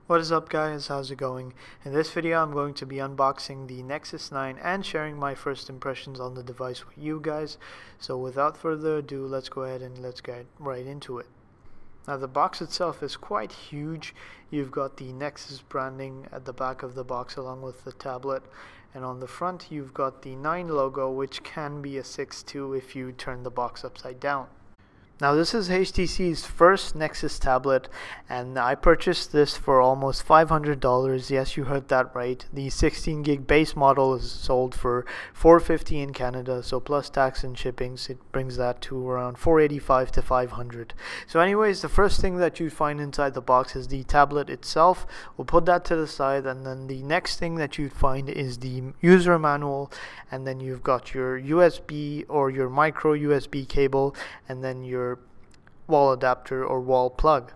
What is up guys, how's it going? In this video I'm going to be unboxing the Nexus 9 and sharing my first impressions on the device with you guys. So without further ado, let's go ahead and let's get right into it. Now the box itself is quite huge. You've got the Nexus branding at the back of the box along with the tablet, and on the front you've got the 9 logo, which can be a 6 too if you turn the box upside down. Now this is HTC's first Nexus tablet, and I purchased this for almost $500. Yes, you heard that right. The 16 gig base model is sold for $450 in Canada, so plus tax and shippings, it brings that to around $485 to $500. So anyways, the first thing that you find inside the box is the tablet itself. We'll put that to the side, and then the next thing that you'd find is the user manual, and then you've got your USB or your micro USB cable, and then your wall adapter or wall plug.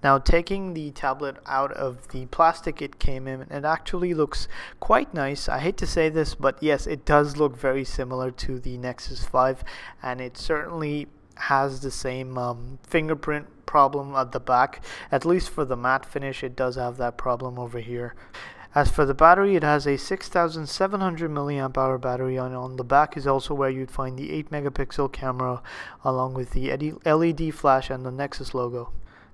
Now taking the tablet out of the plastic it came in, it actually looks quite nice. I hate to say this, but yes, it does look very similar to the Nexus 5, and it certainly has the same fingerprint problem at the back. At least for the matte finish, it does have that problem over here. As for the battery, it has a 6700 milliamp hour battery, and on the back is also where you'd find the 8 megapixel camera along with the LED flash and the Nexus logo.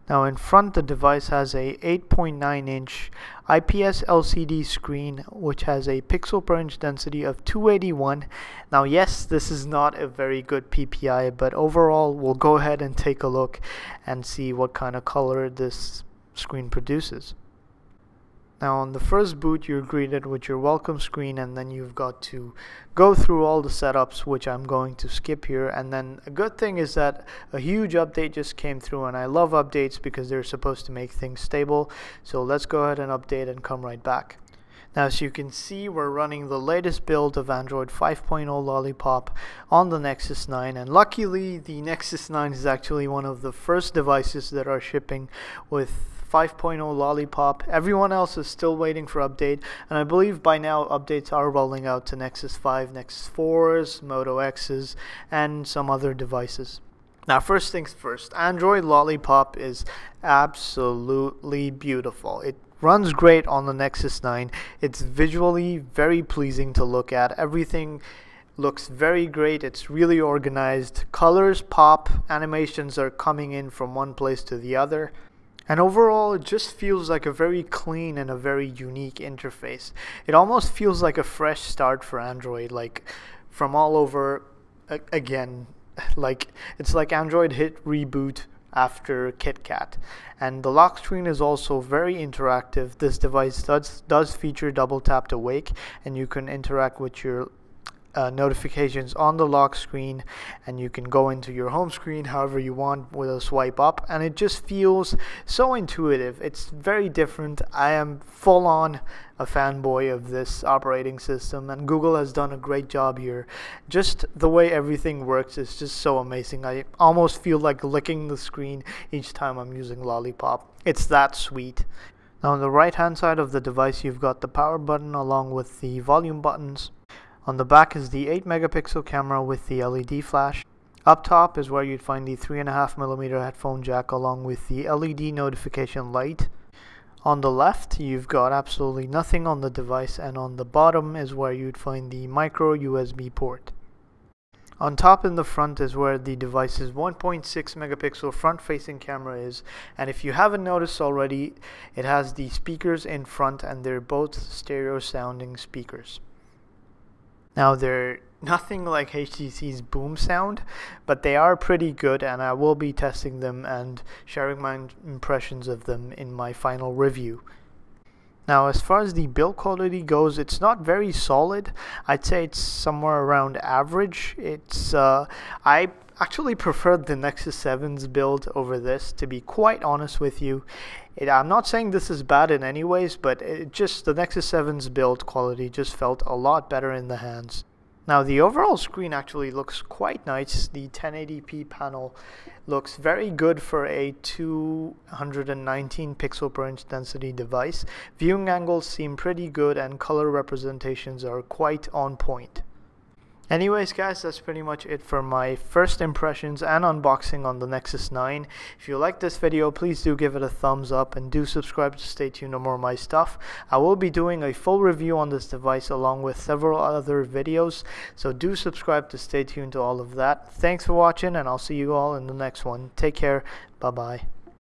Now in front, the device has a 8.9 inch IPS LCD screen which has a pixel per inch density of 281. Now yes, this is not a very good PPI, but overall we'll go ahead and take a look and see what kind of color this screen produces. Now on the first boot, you're greeted with your welcome screen, and then you've got to go through all the setups, which I'm going to skip here. And then a good thing is that a huge update just came through, and I love updates because they're supposed to make things stable. So let's go ahead and update and come right back. Now as you can see, we're running the latest build of Android 5.0 Lollipop on the Nexus 9, and luckily the Nexus 9 is actually one of the first devices that are shipping with 5.0 Lollipop. Everyone else is still waiting for update, and I believe by now updates are rolling out to Nexus 5, Nexus 4s, Moto X's, and some other devices. Now first things first, Android Lollipop is absolutely beautiful. It runs great on the Nexus 9. It's visually very pleasing to look at. Everything looks very great. It's really organized. Colors pop, animations are coming in from one place to the other. And overall, it just feels like a very clean and a very unique interface. It almost feels like a fresh start for Android, like from all over again. Like it's like Android hit reboot after KitKat. And the lock screen is also very interactive. This device does feature double tap to wake, and you can interact with your notifications on the lock screen, and you can go into your home screen however you want with a swipe up, and it just feels so intuitive. It's very different. I am full on a fanboy of this operating system, and Google has done a great job here. Just the way everything works is just so amazing. I almost feel like licking the screen each time I'm using Lollipop. It's that sweet. Now on the right hand side of the device, you've got the power button along with the volume buttons. On the back is the 8 megapixel camera with the LED flash. Up top is where you'd find the 3.5mm headphone jack along with the LED notification light. On the left, you've got absolutely nothing on the device, and on the bottom is where you'd find the micro USB port. On top in the front is where the device's 1.6 megapixel front-facing camera is, and if you haven't noticed already, it has the speakers in front, and they're both stereo sounding speakers. Now they're nothing like HTC's boom sound, but they are pretty good, and I will be testing them and sharing my impressions of them in my final review. Now as far as the build quality goes, it's not very solid. I'd say it's somewhere around average. I actually preferred the Nexus 7's build over this, to be quite honest with you. I'm not saying this is bad in any ways, but the Nexus 7's build quality just felt a lot better in the hands. Now the overall screen actually looks quite nice. The 1080p panel looks very good for a 219 pixel per inch density device. Viewing angles seem pretty good, and color representations are quite on point. Anyways guys, that's pretty much it for my first impressions and unboxing on the Nexus 9. If you like this video, please do give it a thumbs up and do subscribe to stay tuned for more of my stuff. I will be doing a full review on this device along with several other videos, so do subscribe to stay tuned to all of that. Thanks for watching, and I'll see you all in the next one. Take care. Bye bye.